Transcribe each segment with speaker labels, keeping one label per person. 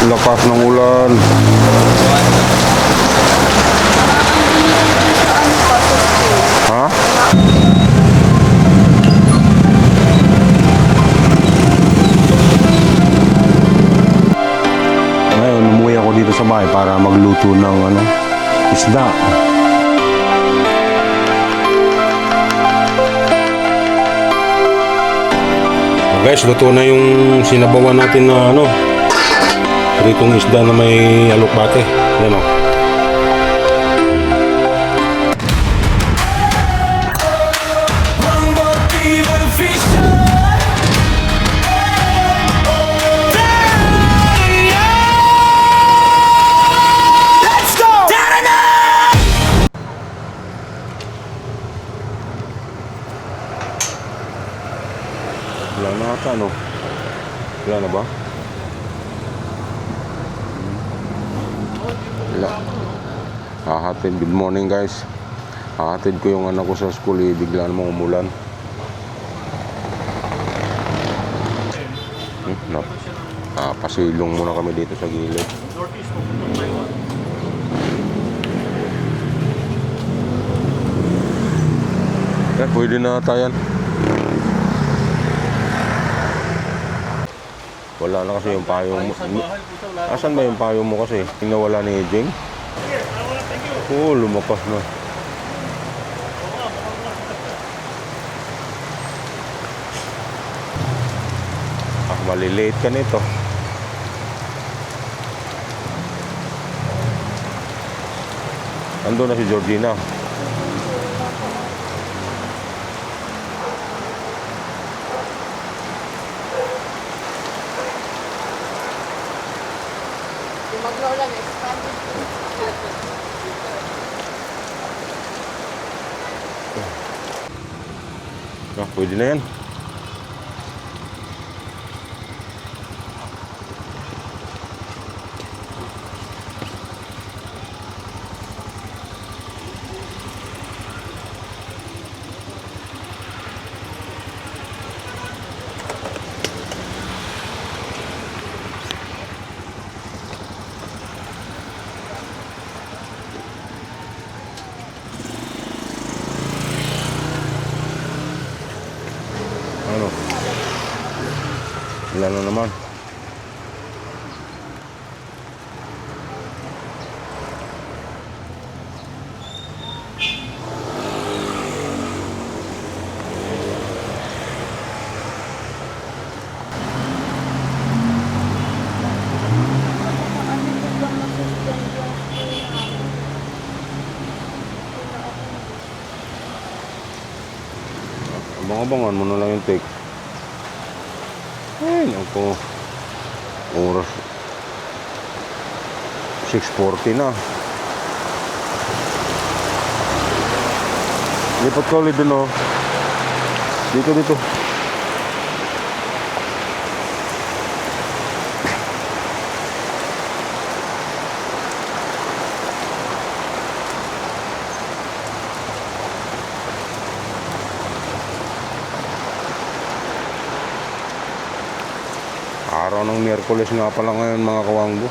Speaker 1: Lakas ng ulan. Ha? Ngayon, umuwi ako dito sa bahay para magluto ng isda. Guys, luto na yung sinabawan natin na pritong isda na may alokbate. Yan o. Wala na ata, no? Wala na ba? Wala. Hahatid. Good morning, guys. Hahatid ko yung anak ko sa school. Bigla namang umulan. Pasilong muna kami dito sa gilid. Pwede na tayan. Wala na kasi yung payong mo. Asan ba yung payong mo kasi? Nawala ni Jing? Oo, lumapas na. Malilate ka nito. Ando na si Georgina.
Speaker 2: Mag-lola na expanded.
Speaker 1: Pwede na yan. Wala na naman. Abang-abangan mo na lang yung take. Ay, ako. Oras 6:40 na. Lipat ka ulit dun, oh. Dito. Araw ng Miyerkules nga pala ngayon, mga kawanggo.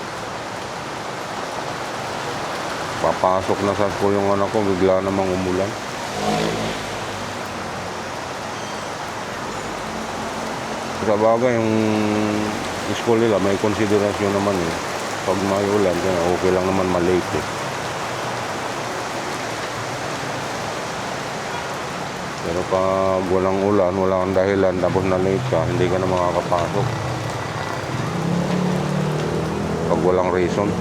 Speaker 1: Papasok na sa school yung anak ko, bigla namang umulan. Sa bagay, yung school nila may konsiderasyon naman eh. Pag may ulan, okay lang naman malate eh. Pero pag walang ulan, wala kang dahilan, tapos na late ka, hindi ka na makakapasok. Pag walang reason.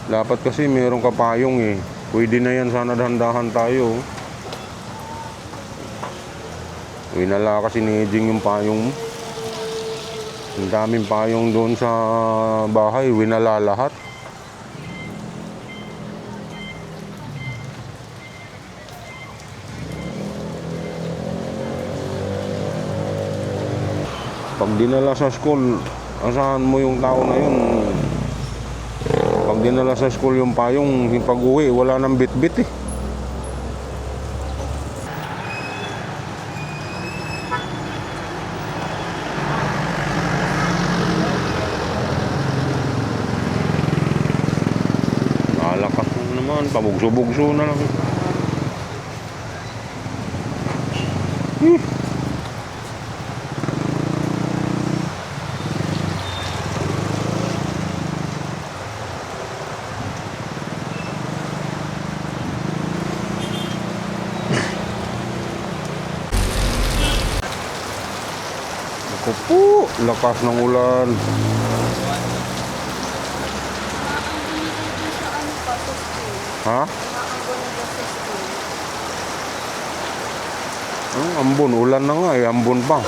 Speaker 1: Dapat kasi mayroong kapayong eh. Pwede na yan, sana dahan-dahan tayo. Winala kasi ni Jing yung payong. Ang daming payong doon sa bahay, winala lahat. Pag dinala sa school, asahan mo yung tao na yun. Pag dinala sa school yung payong, yung pag-uwi, wala nang bit-bit eh. Nalakas na naman, pabugso-bugso na lang. Ako po, lakas ng ulan. Ha? Ambon, ulan na nga eh, ambon pa.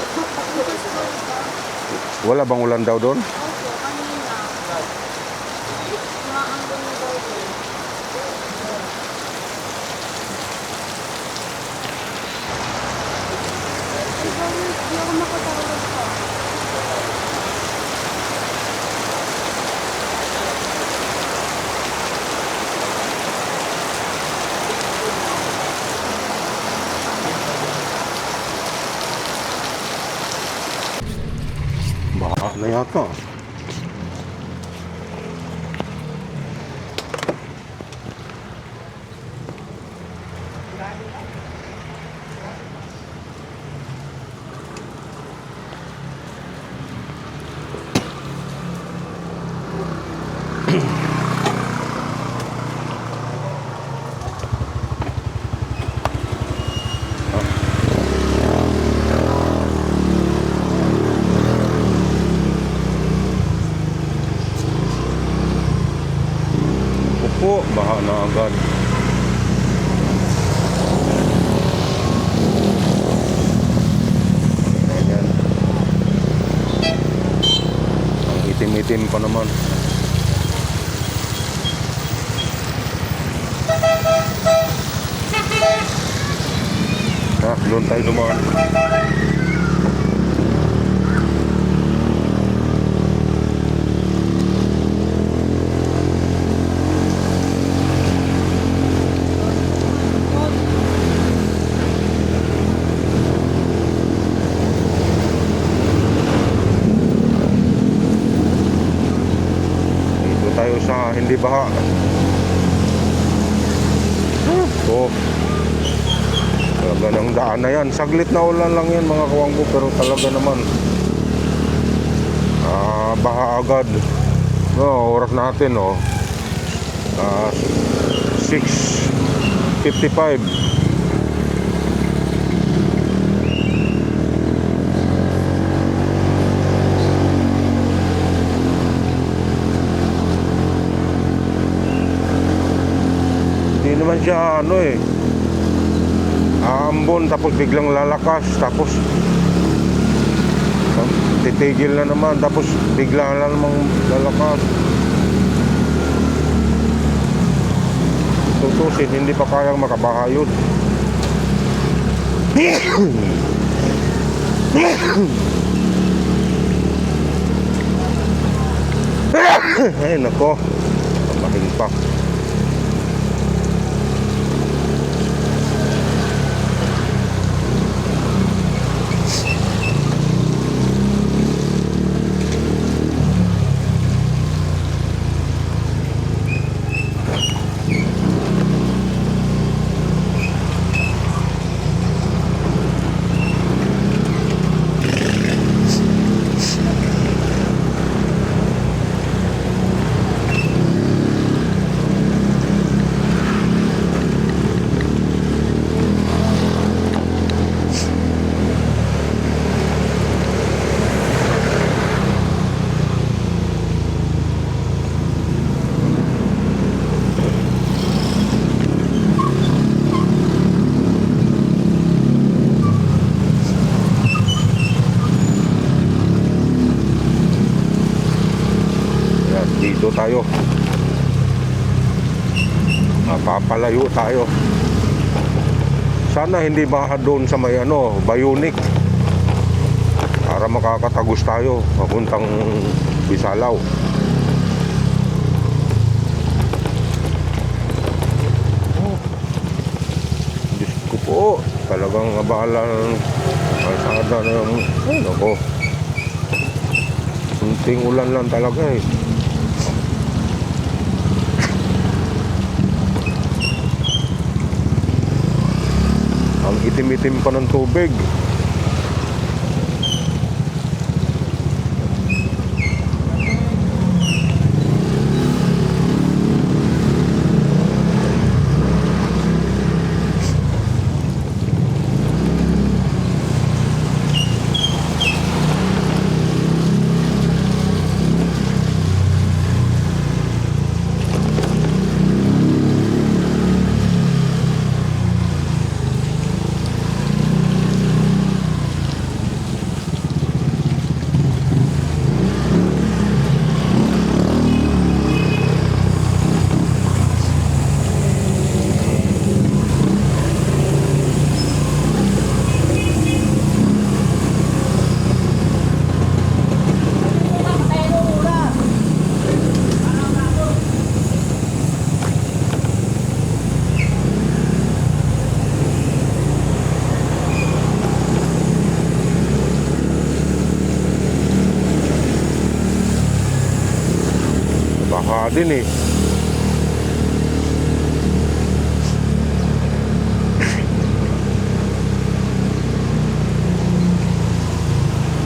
Speaker 1: Wala bang ulan daw doon?
Speaker 2: Opo, kanina. Maambon na daw din. Hindi ako makatawag pa.
Speaker 1: Baha na yata. Po, baha na agad. Ayan. Ang itim-itim pa naman. Doon tayo dumaan. Tayo sa hindi baha. So, talaga ng daan na yan. Saglit na ulan lang yan mga kawanggo, pero talaga naman baha agad. No, oras natin 6:55. Hindi naman siya aambon tapos biglang lalakas, tapos titigil na naman, tapos bigla na namang lalakas. Tutusin, hindi pa kayang makabaha yun. Ay nako, pamahin pa. Dito tayo, papalayo tayo. Sana hindi baha doon sa may Bayunik. para makakatagos tayo papuntang Bisalao. Oh, Diyos ko po, talagang abala ng kalsada na yung ako. Kunting ulan lang talaga eh. Ang itim-itim pa ng tubig. Baka din eh.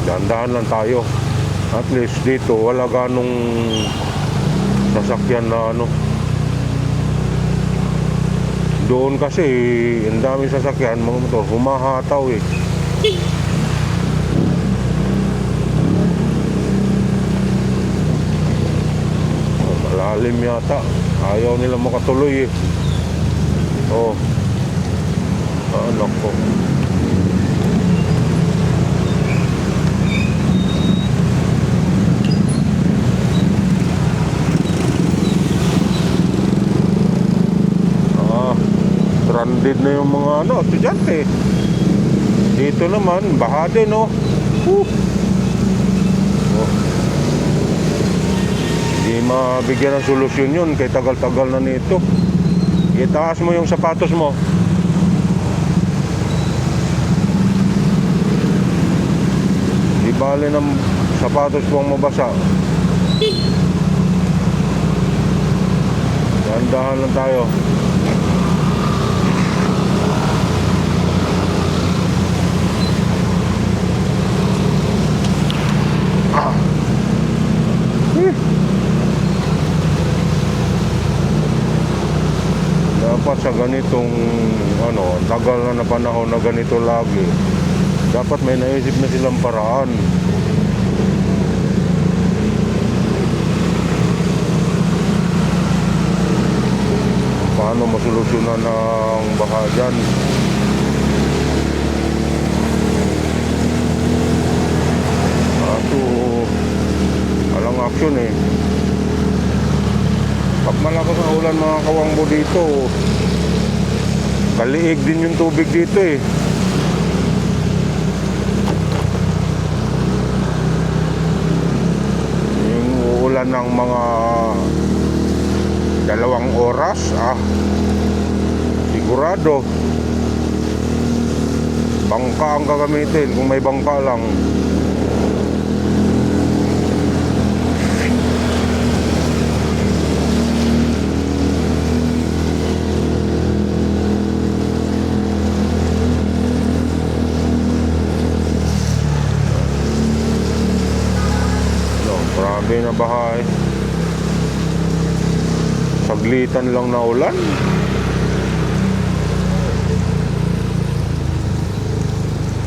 Speaker 1: Dahan-dahan lang tayo. At least dito wala ganong sasakyan na ano. Doon kasi ang daming sasakyan, mga motor, humahataw eh. Malalim yata. Ayaw nila makatuloy eh. Oh. Anak ko. Stranded na yung mga ano, estudyante. Dito naman, baha din oh. Oh. Di mabigyan ng solusyon yun kay tagal-tagal na nito. Itaas mo yung sapatos mo. Di bale ng sapatos kong mabasa. Dahan-dahan lang tayo. Dapat sa ganitong ano, tagal na panahon na ganito lagi, dapat may naisip na silang paraan. Paano masolusyonan ng baha dyan? Kaso walang aksyon eh. Pag malakas ang ulan mga kawangbo dito, kaliig din yung tubig dito eh. Yung uulan ng mga 2 oras, sigurado bangka ang gagamitin kung may bangka lang. Grabe na bahay. Saglitan lang na ulan.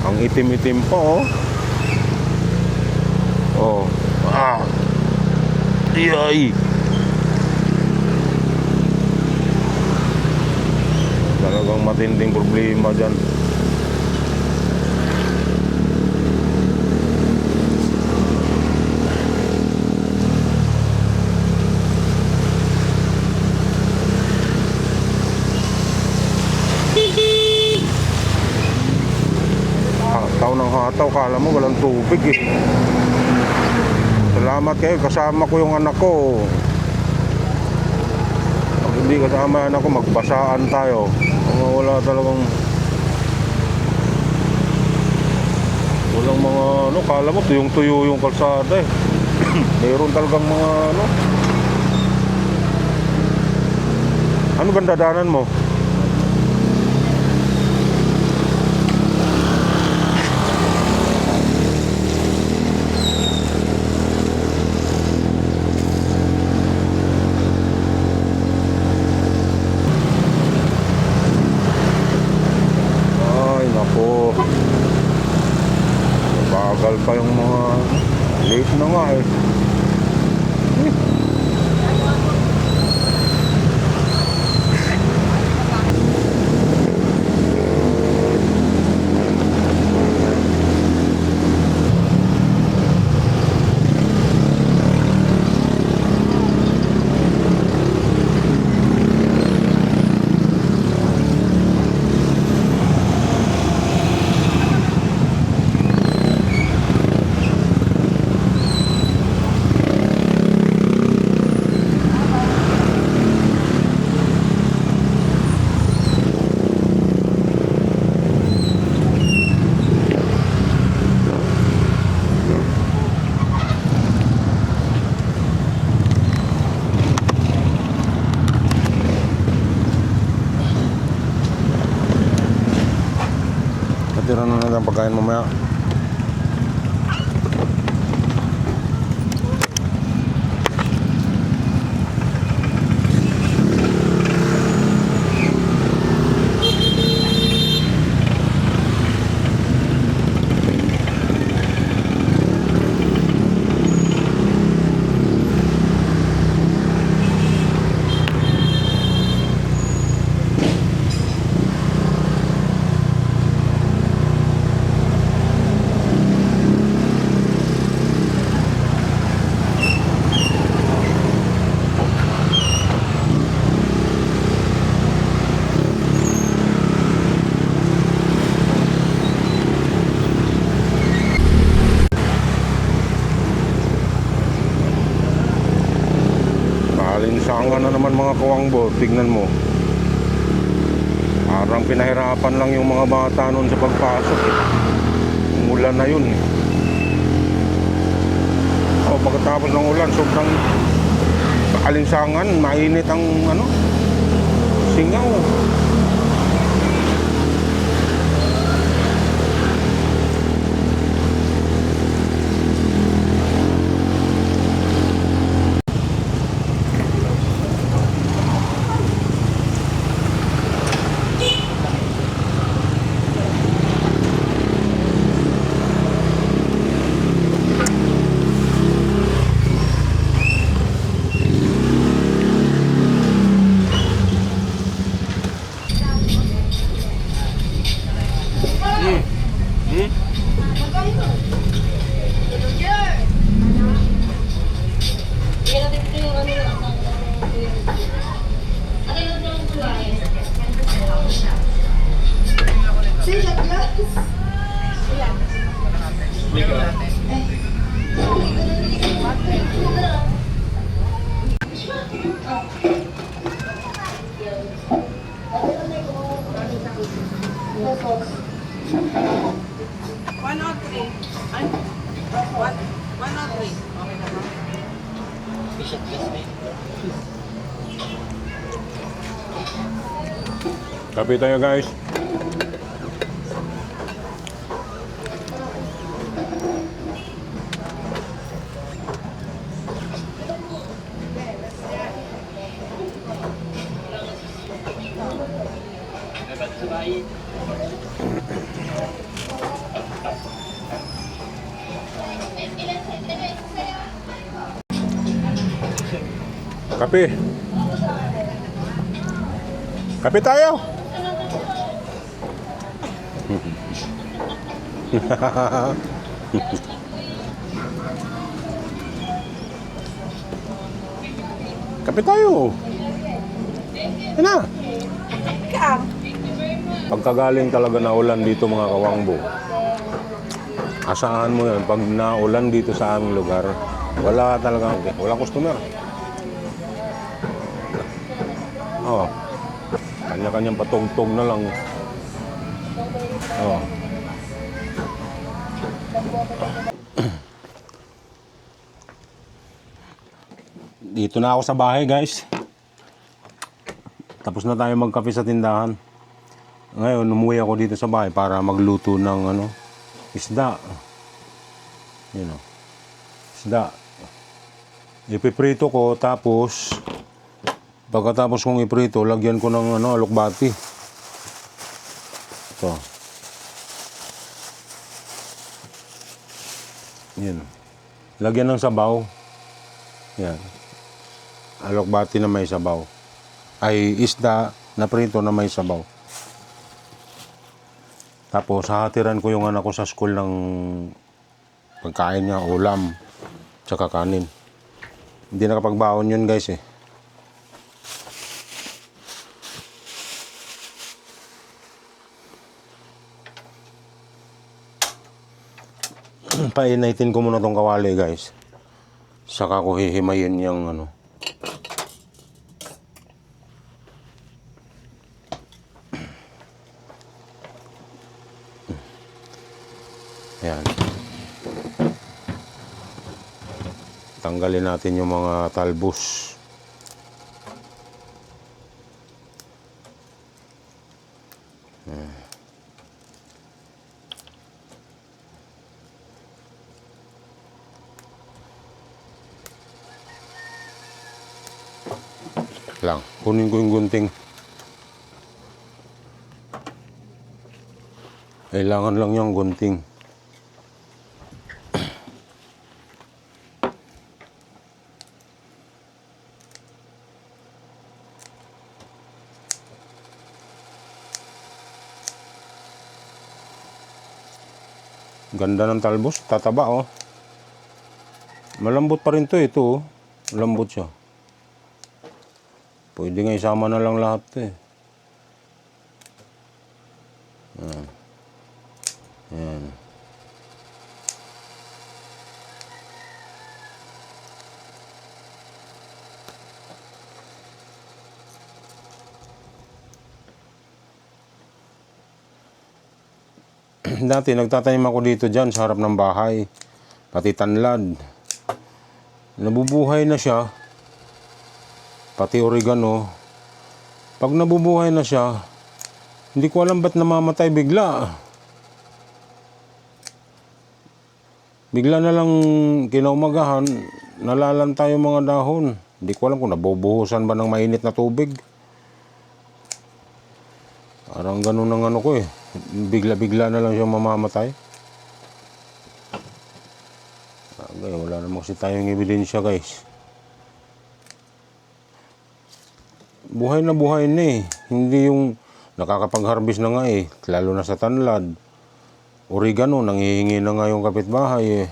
Speaker 1: Ang itim-itim pa oh. Oh. Iyay. Talagang matinding problema dyan. hataw, kala mo walang tubig eh. Salamat kayo, kasama ko yung anak ko. Pag hindi kasama yung anak ko, magbasaan tayo. Wala talagang walang mga ano, kala mo tuyong-tuyo yung kalsada eh. Meron talagang mga ano. Ano bang dadaanan mo? Ay, nako. Bagal pa yung mga late na nga eh. Tira na natin ang pagkain mamaya. Alinsangan na naman mga kawangbo, tignan mo. Parang pinahirapan lang yung mga bata noon sa pagpasok eh. Umulan na yun eh. O pagkatapos ng ulan, sobrang alinsangan, mainit ang ano, singaw. Kape tayo guys. Kape. Kape tayo. Kape tayo. Yan na. Pagkagaling talaga na ulan dito mga kawangbo. Asahan mo yan, pag naulan dito sa aming lugar, wala talaga, walang customer. Oo. Kanya-kanyang patugtog na lang. Oo. Dito na ako sa bahay, guys. Tapos na tayo magkape sa tindahan. Ngayon, umuwi ako dito sa bahay para magluto ng isda. Yun o. Isda. Ipiprito ko, tapos pagkatapos kong iprito, lagyan ko ng alokbati. Ito. Yan. Lagyan ng sabaw. Yan. Alokbati na may sabaw. Ay isda na prito na may sabaw. Tapos hahatiran ko yung anak ko sa school ng pagkain niya, ulam, tsaka kanin. Hindi nakapagbaon yun, guys eh. Painitin ko muna tong kawali, guys. Saka ko hihimayin yung Ayan. Tanggalin natin yung mga talbos. Lang, kunin ko yung gunting. Kailangan lang yung gunting. Ganda ng talbos, tataba oh. Malambot pa rin to, ito oh. Malambot siya. Pwede nga isama na lang lahat to eh. Ayan. Ayan. Dati nagtatanim ako dito dyan sa harap ng bahay. Pati tanlad. Nabubuhay na siya. Pati oregano. Pag nabubuhay na siya, hindi ko alam ba't namamatay bigla. Bigla na lang kinaumagahan, nalalanta yung mga dahon. Hindi ko alam kung nabubuhusan ba ng mainit na tubig. Parang ganun ang ko eh. Bigla-bigla na lang siya mamamatay. Okay, wala naman kasi tayong ebidensya, guys. Buhay na eh. Hindi yung nakakapag-harvest na nga eh. Lalo na sa tanlad. Oregano, nanghihingi na nga yung kapitbahay eh.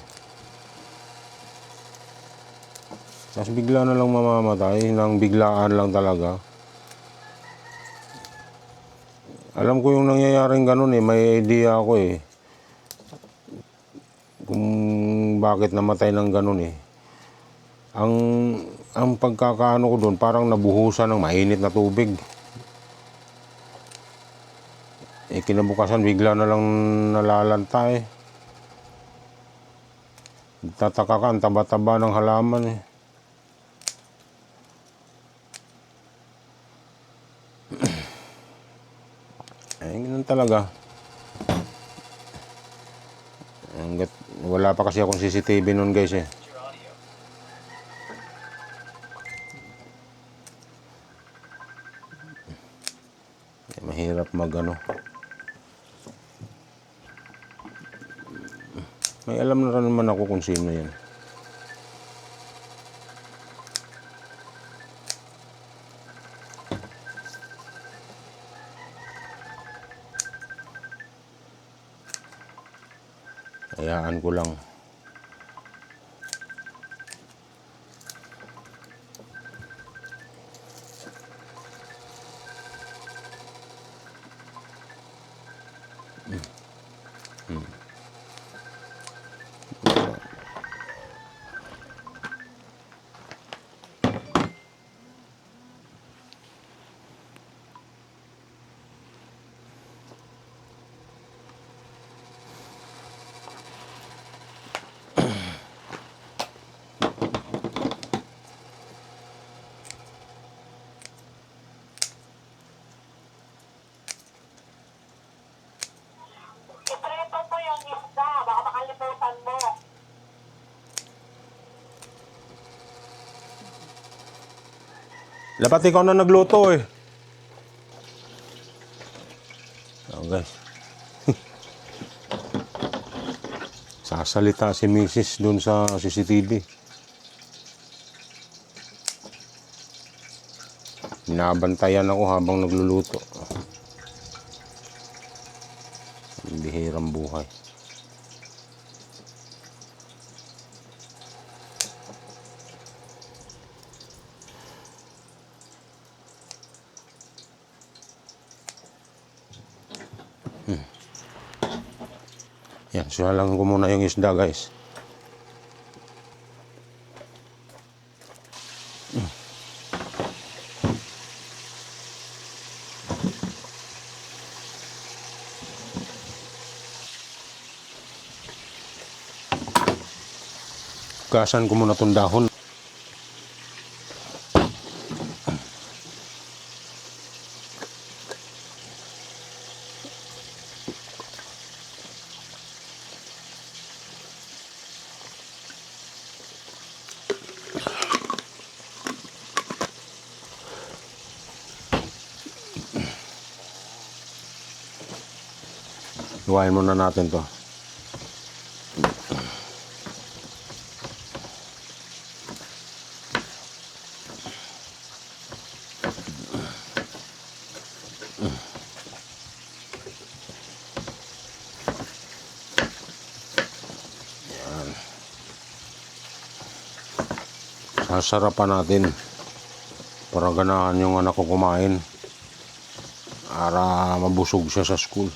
Speaker 1: Tapos bigla na lang mamamatay. Nang biglaan lang talaga. Alam ko yung nangyayaring ganun eh. May idea ako eh. Kung bakit namatay ng ganun eh. Ang pagkakaano ko doon, parang nabuhusan ng mainit na tubig. Eh, kinabukasan, bigla na lang nalalanta eh. Tataka ka, ang taba-taba ng halaman eh. Eh, ganun talaga. Wala pa kasi akong CCTV noon, guys eh. Mahirap May alam na rin naman ako kung sino yan. Hayaan ko lang. Dapat ikaw na nagluto eh. Oh, guys. Sasalita si Mrs. dun sa CCTV. Binabantayan ako habang nagluluto. Ang bihirang buhay. Yan, suhalang ko muna yung isda, guys. Gasan ko muna itong dahon. Iwain muna natin to. Sasarapan natin para ganahan yung anak ko kumain para mabusog siya sa school.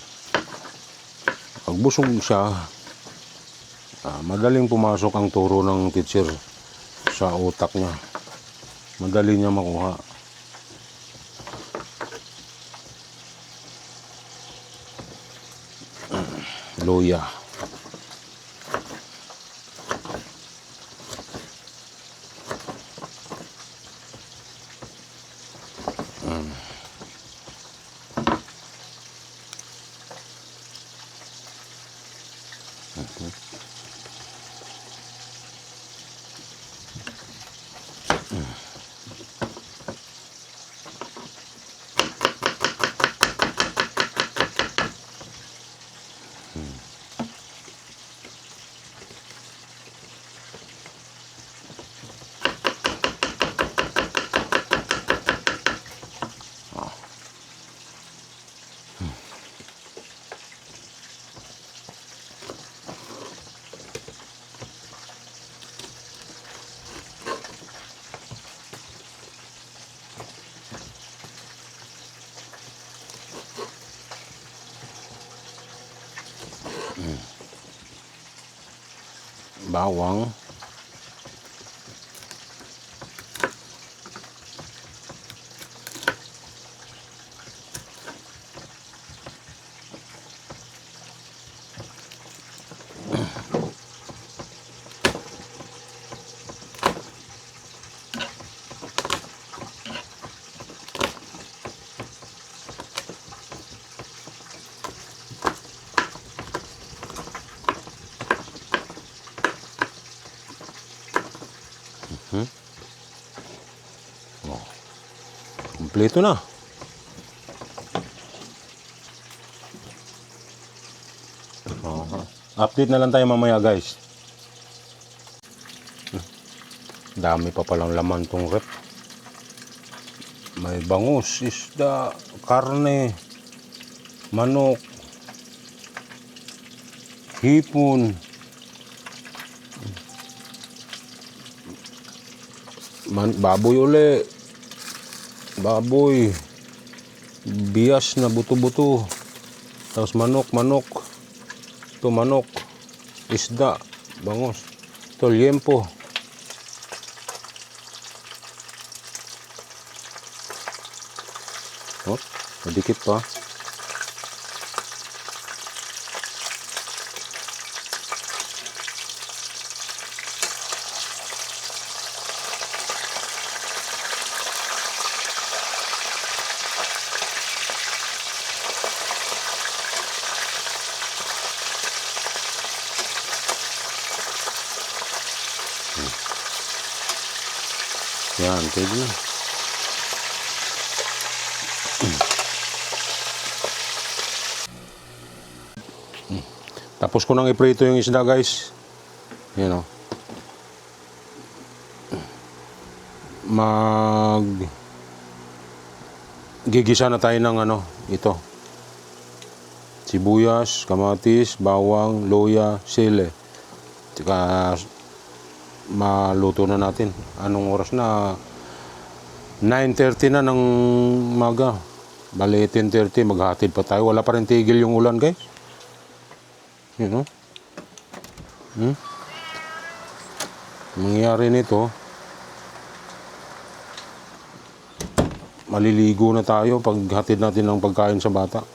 Speaker 1: Pag busog siya, madaling pumasok ang turo ng teacher sa utak niya. Madali niya makuha. Luya. Bawang. Kompleto na. Update na lang tayo mamaya, guys. Dami pa palang laman tong rep. May bangus, isda, karne, manok, hipon, baboy uli, baboy, bias na buto-buto, tapos manok, ito manok, isda, bangus, ito liempo. Oh, madikit pa. Yan, pwede na. Tapos ko nang iprito yung isda, guys. Yan o. Gigisa na tayo ng ano, ito. Sibuyas, kamatis, bawang, luya, sili. Tsaka maluto na natin. Anong oras na? 9:30 na ng maga. Bali 10:30, maghatid pa tayo. Wala pa rin tigil yung ulan, guys. Yun, no? Mangyari nito, maliligo na tayo pag hatid natin ng pagkain sa bata.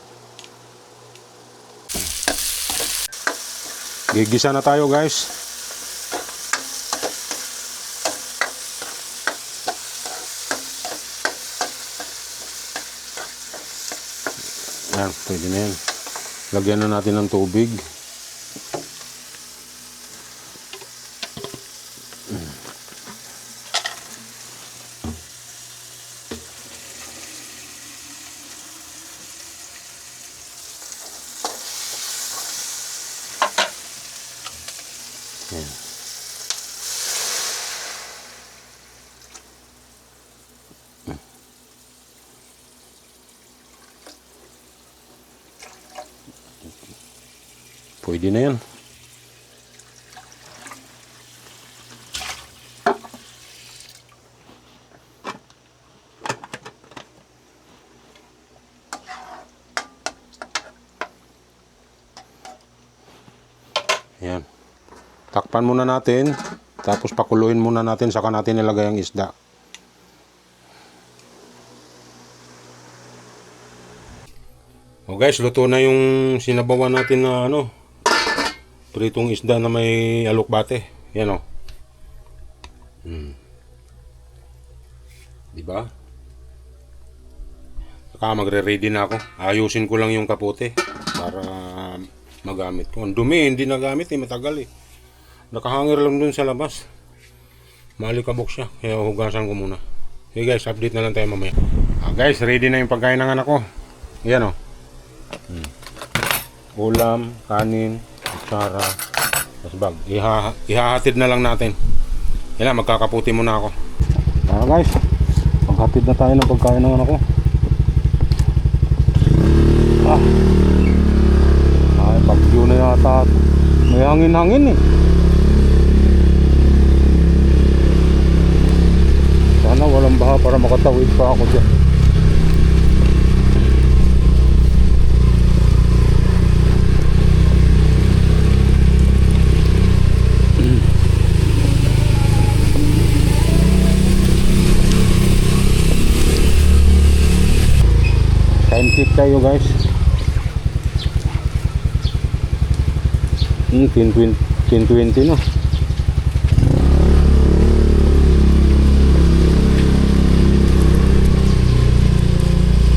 Speaker 1: Gigisa na tayo, guys. Yan, pwede na yan. Lagyan na natin ng tubig. Yan. Pwede na yan. Yan. Takpan muna natin, tapos pakuluin muna natin, saka natin ilagay ang isda. O guys, luto na yung sinabawan natin na ano, pritong isda na may alokbate. Yan o. Diba? Saka magre-ready na ako. Ayusin ko lang yung kapote para magamit ko. Ang dumi, hindi nagamit matagal eh. Nakahangir lang dun sa labas. Malikabok siya, kaya hugasan ko muna. Okay guys, update na lang tayo mamaya. Guys, ready na yung pagkain ng anak ko. Yan o. Ulam, kanin, kutsara, bag. Ihahatid na lang natin. Yan na, magkakaputi muna ako. Guys, maghatid na tayo ng pagkain ng anak ko. Ay, bagyo na yata. May hangin-hangin eh. Sana walang baha para makatawid pa ako dyan. Time check tayo guys. 10:20 no.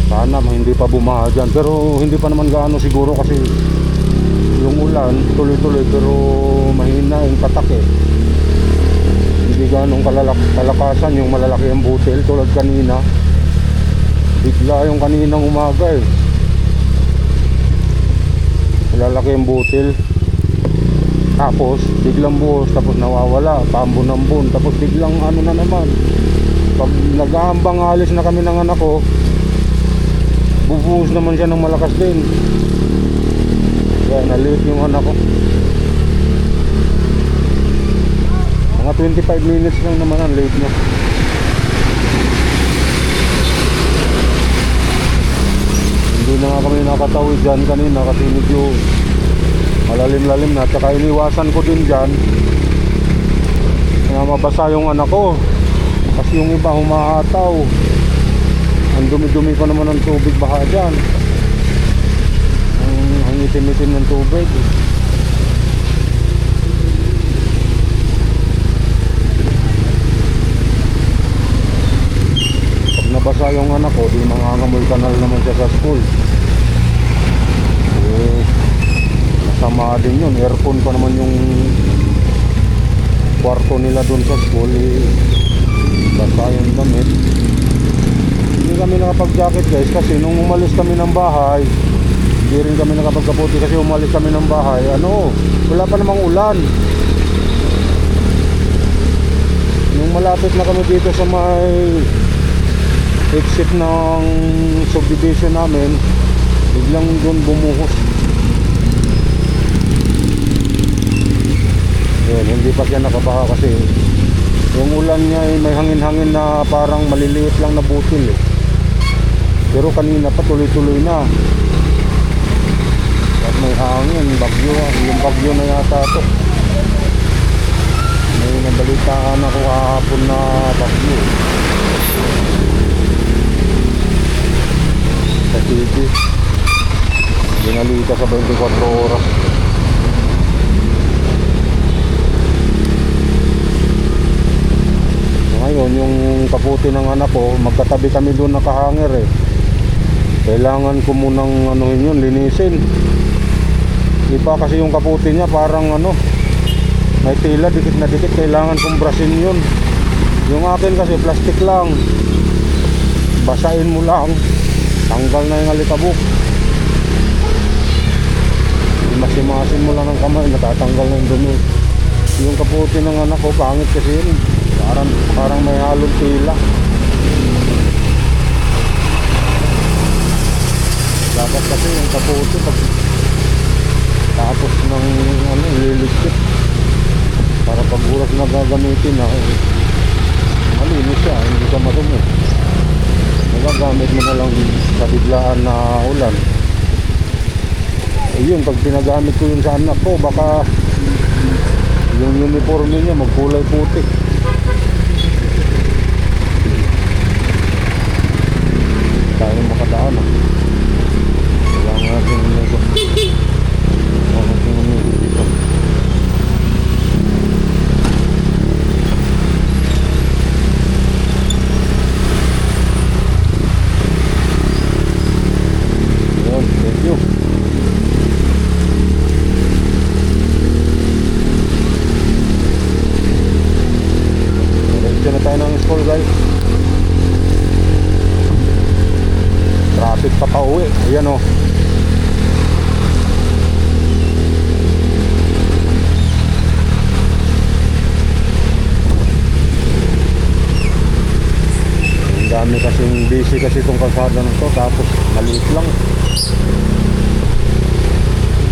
Speaker 1: Sana hindi pa bumaha dyan, pero hindi pa naman gaano siguro kasi yung ulan tuloy-tuloy, pero mahina yung tatak eh. Hindi gaanong kalakasan yung malalaki ang butil tulad kanina. Bigla yung kaninang umaga eh. Malalaki ang butil. Tapos biglang buhos, tapos nawawala, pambon-ambon, tapos biglang ano na naman. Pag nag-aambang alis na kami ng anak ko, bubuhos naman siya ng malakas din. Kaya na-late yung anak ko. Mga 25 minutes lang naman ang late niya. Hindi na nga kami nakatawid dyan kanina kasi medyo malalim-lalim na. Tsaka iniwasan ko din dyan na mabasa yung anak ko kasi yung iba humahataw. Ang dumi-dumi pa naman ng tubig baha dyan. Ang itim-itim ng tubig. Pag nabasa yung anak ko, di mangangamoy kanal naman siya sa school. Eh, masama din yun. Aircon pa naman yung kwarto nila doon sa school. Eh, basa yung damit. Hindi kami nakapag-jacket guys kasi nung umalis kami ng bahay, hindi Hindi rin kami nakapagkaputi kasi umalis kami ng bahay. Ano, wala pa namang ulan. Nung malapit na kami dito sa may exit ng subdivision namin, biglang doon bumuhos. Yun, hindi pa siya nakabaha kasi yung ulan niya ay may hangin-hangin na parang maliliit lang na butil eh. Pero kanina pa tuloy-tuloy na. At may hangin, bagyo, yung bagyo na yata to. May nabalitaan ako kahapon na bagyo sa TV. Binalita sa 24 oras. Ngayon yung kaputi ng anak ko, magkatabi kami doon nakahangir eh. Kailangan ko munang anuhin yun, linisin. Iba kasi yung kaputi niya parang ano, may tila dikit na dikit, kailangan kong brasin yun. Yung akin kasi plastic lang, basain mo lang, tanggal na yung alikabok. Masimasin mo lang ng kamay, natatanggal na yung dumi. Yung kaputi ng anak ko, pangit kasi yun, parang may halong tila. Dapat kasi yung kaputi pag tapos ng ano, ililigpit para pag oras na gagamitin na malinis siya, hindi ka madumi. Magagamit mo na lang sa biglaan na ulan. Yun, pag pinagamit ko yun sa anak ko, baka yung uniforme niya magkulay puti. Tayo makadaan ah. Kailangan natin ito. Kailangan natin dito. Yun, thank you. Diretso na tayo ng school guys. Traffic pa pauwi. Ayan o. Ang dami kasing busy kasi itong kalsada na to. Tapos maliit lang.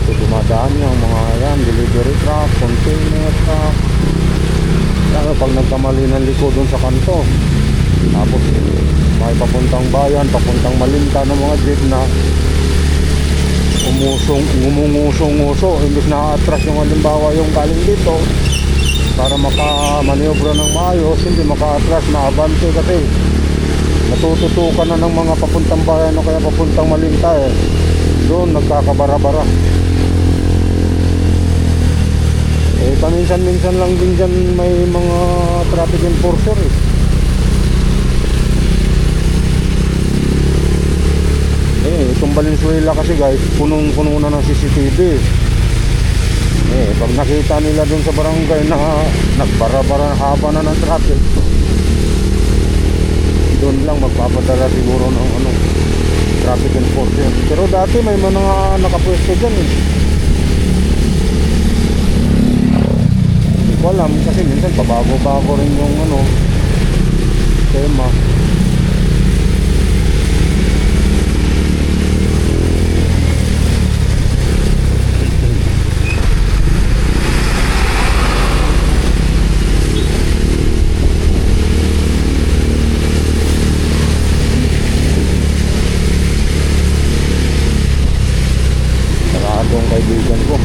Speaker 1: Ito dumadaan yung mga yan, delivery truck, container truck. Lalo pag nagkamali ng liko dun sa kanto. Tapos may papuntang bayan, papuntang Malinta ng mga jeep na umungusong-uso. Imbis na atras yung halimbawa yung galing dito para makamaniobra ng maayos, hindi maka-atras, maabante kasi natututukan na ng mga papuntang bayan o kaya papuntang Malinta eh. Doon nagkakabara-bara. Eh paminsan-minsan lang din dyan may mga traffic enforcer eh. Itong Valenzuela kasi guys, punong-puno na ng CCTV. Pag nakita nila dun sa barangay na nagbara-bara, haba na ng traffic, doon lang magpapadala siguro ng ano, traffic enforcer. Pero dati may mga nakapwesto dyan eh. Hindi ko alam kasi minsan pabago-bago rin yung ano, tema. Ang kaibigan ko.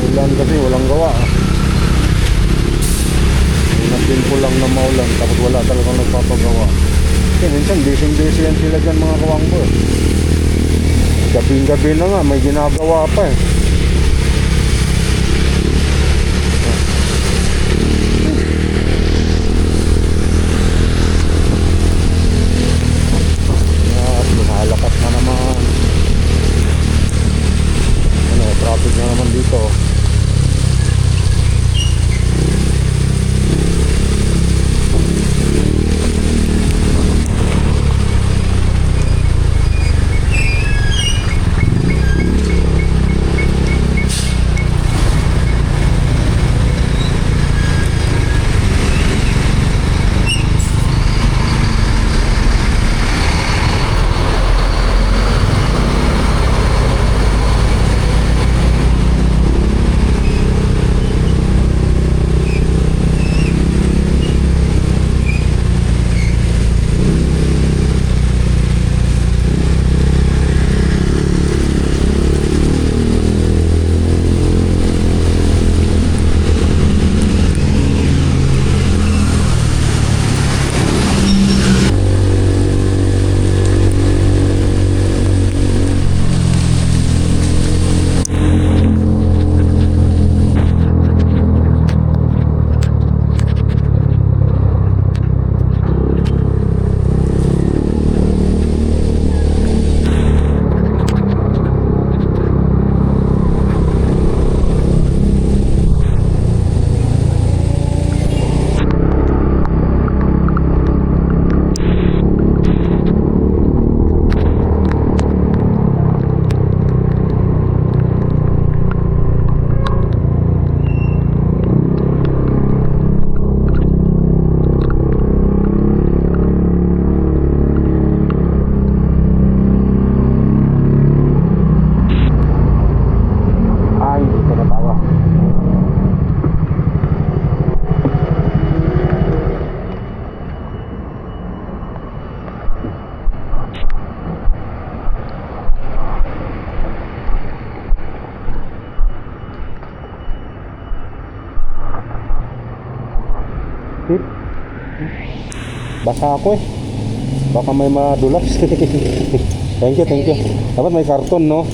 Speaker 1: Ulan kasi walang gawa. Pinapin lang na maulan tapos wala talagang nagpapagawa. Kasi minsan busy yan sila dyan mga kawanggo eh. Gabing-gabi na nga may ginagawa pa eh. Lakas na naman. Ano, traffic na naman dito. Basa ako eh. Baka may madulas. Thank you, thank you. Dapat may karton, no?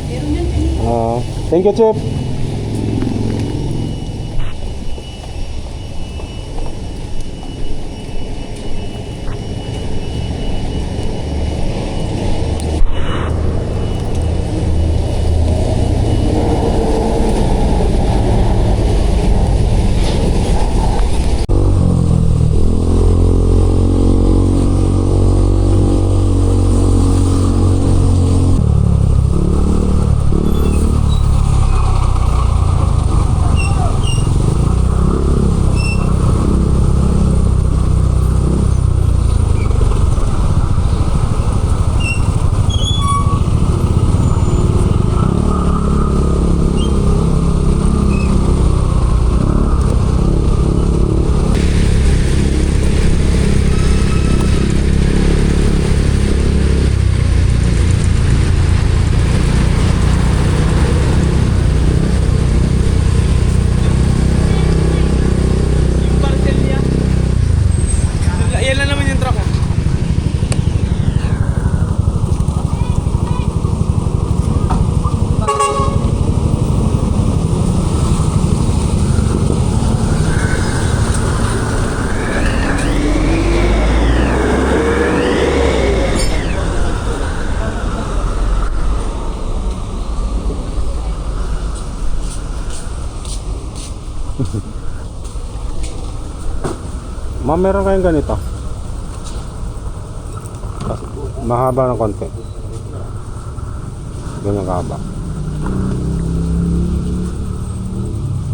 Speaker 2: Meron yan din.
Speaker 1: Thank you, Chip.
Speaker 3: Yan lang naman yung truck mo.
Speaker 1: Ma'am, meron kayong ganito? Mahaba ng konti. Ganyan kahaba.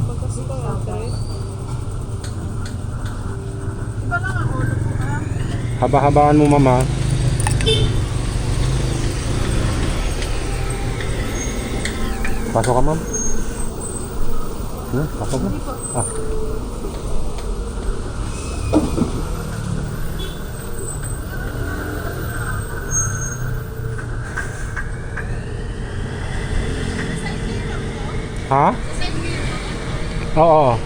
Speaker 2: Pagkasi ko nga, Chris. Iba lang ako.
Speaker 1: Haba-habaan mo, mama. Pasok ka, ma'am. Pasok mo. Ha? Oo.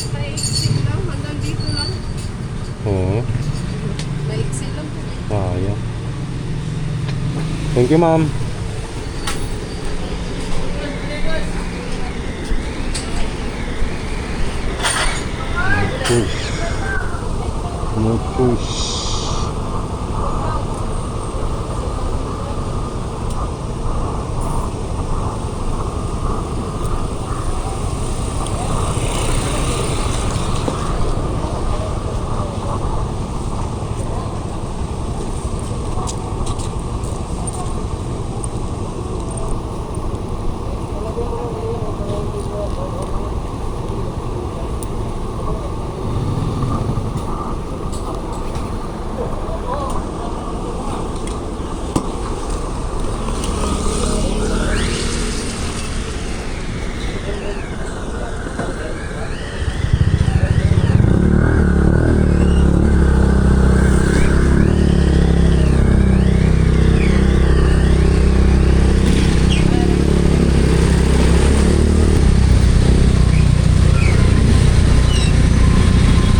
Speaker 2: Maiksi lang. Hanggang dito lang.
Speaker 1: Oo.
Speaker 2: Maiksi lang po.
Speaker 1: Sayang. Thank you, ma'am. Push. Push.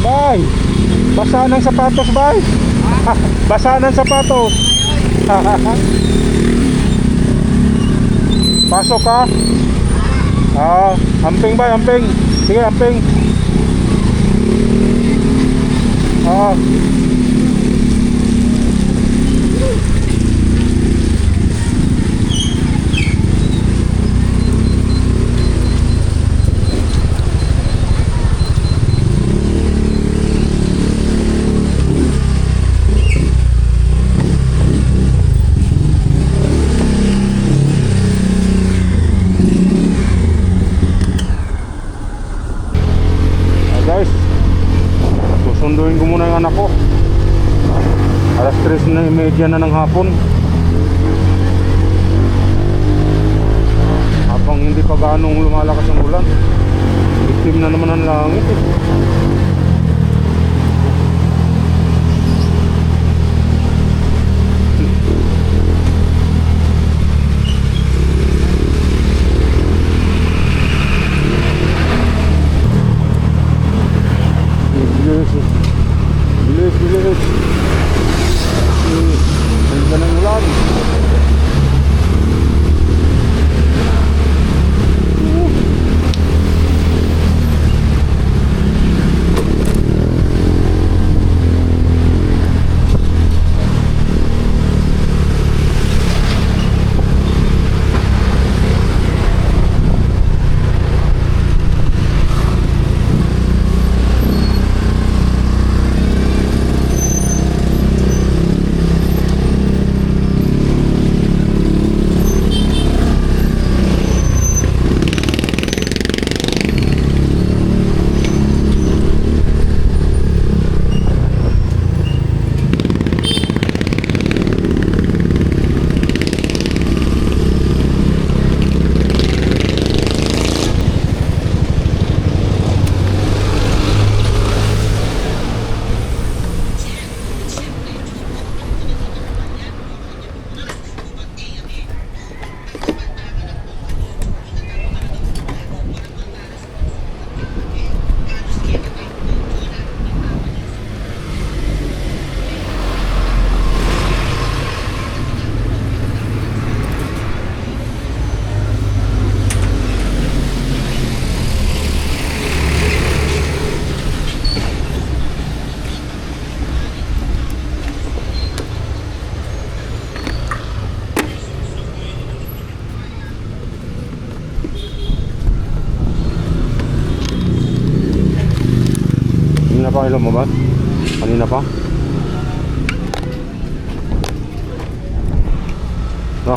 Speaker 1: Bay, basa ng sapatos, bay. Basa ng sapatos. Pasok ka. Amping, bay, amping. Sige, amping. Guys, susunduin ko muna yung anak ko. 3:30 na ng hapon. Habang hindi pa ganong lumalakas ang ulan, itim na naman ang langit eh. Bilis, bilis, bilis. Ang ganda ng ulan. Kanina pa kayo lumabas? Kanina pa? No.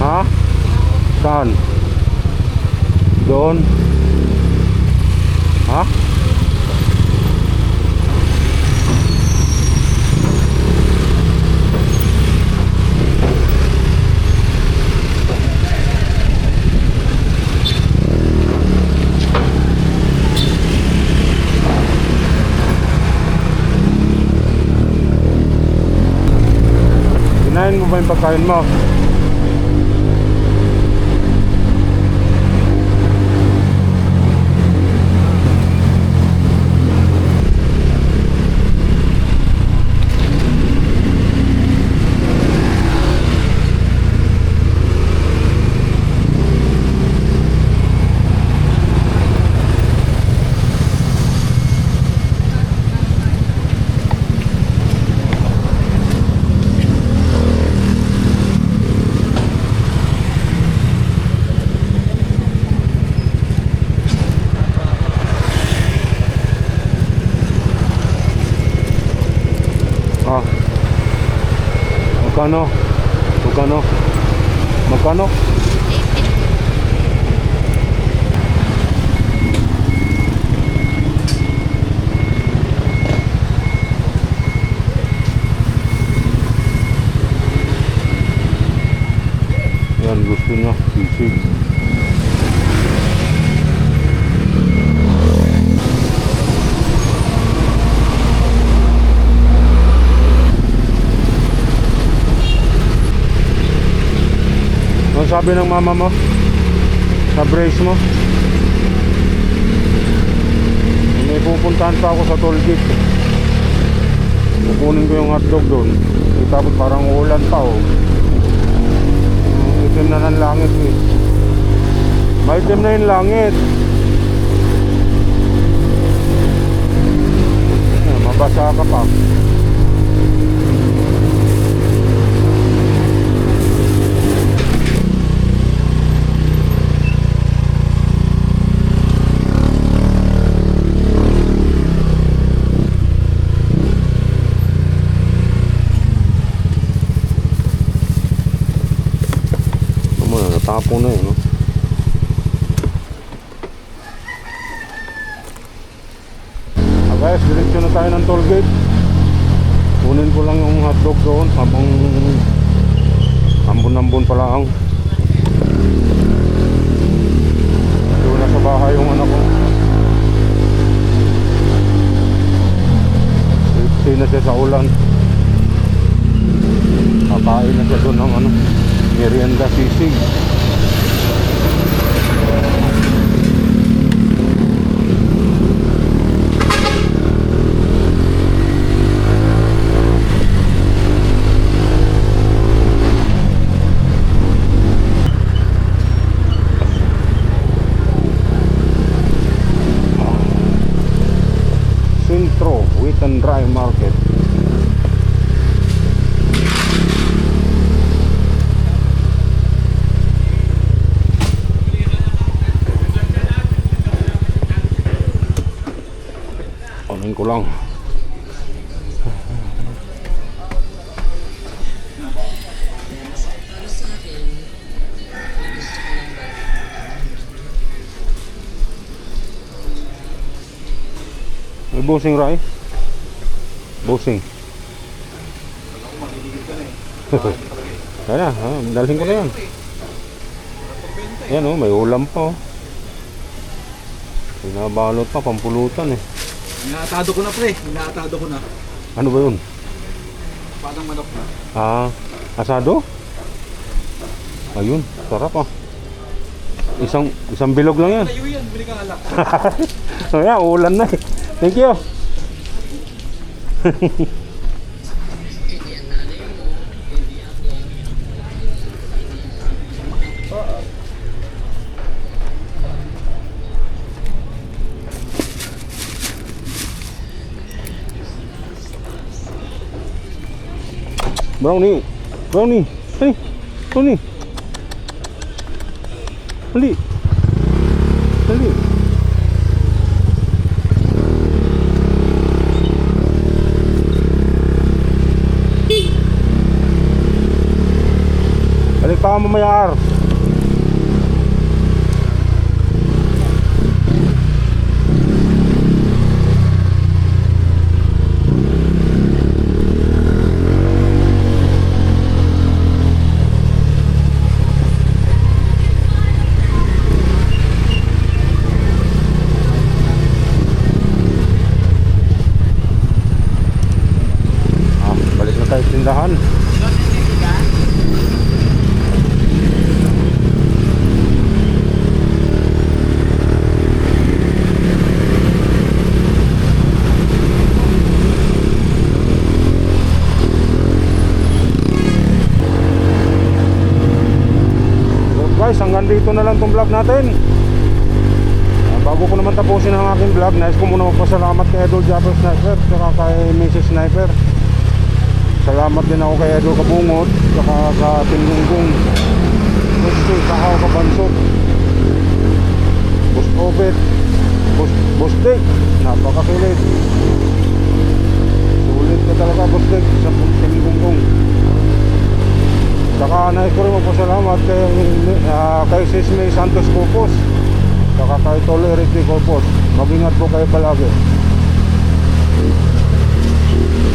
Speaker 1: Ha? Saan? Doon? Ha? Kinain mo ba yung pagkain mo? Ah. Magkano? Magkano? Magkano? Yan gusto niya, sisig. Ano sabi ng mama mo? Sa brace mo? May pupuntahan pa ako sa toll gate. Kukunin ko yung hotdog doon. Tapos parang ulan pa oh. Itim na ng langit eh. Maitim na yung langit. Mabasa ka pa. hapon na yun, no? Guys, diretso na tayo ng toll gate. Kunin ko lang yung hotdog doon habang ambon-ambon pa lang. Doon na sa bahay yung anak ko. Safety na siya sa ulan. Kakain na siya doon ng merienda sisig. Centro Wheat and Dry Market. Kunin ko lang. May busing Ray? Busing. Kaya dalhin ko na yan. Yan may ulam pa Pinabalot pa, pampulutan
Speaker 3: Inaatado ko na pre, inaatado ko na.
Speaker 1: Ano ba yun?
Speaker 3: Padang manok na.
Speaker 1: Asado? Ayun, sarap Isang bilog lang yan.
Speaker 3: Tayo yan, bili kang alak.
Speaker 1: So yan, ulan na Thank you. Brownie. Brownie. Hey, Brownie. Dali. Dali. Balik pa ka mamayar. Balik na tayo sa tindahan. Guys, hanggang dito na lang itong vlog natin. Bago ko naman tapusin ang aking vlog, nais ko muna magpasalamat kay Idol Japper Sniper saka kay Mrs. Sniper. Salamat din ako kay Idol Kabungot saka sa Tingunggong Gusto, Sakaw Kabansot, Boss Obet, Boss Dick, napakakilit. Sulit ka talaga Boss Dick sa Tingunggong. Saka nais ko rin magpasalamat kay Sismay Santos Copos saka kay Tol Eric D. Copos. Mag-ingat po kayo palagi.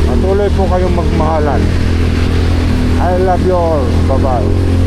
Speaker 1: Patuloy po kayong magmahalan. I love you all. Bye bye.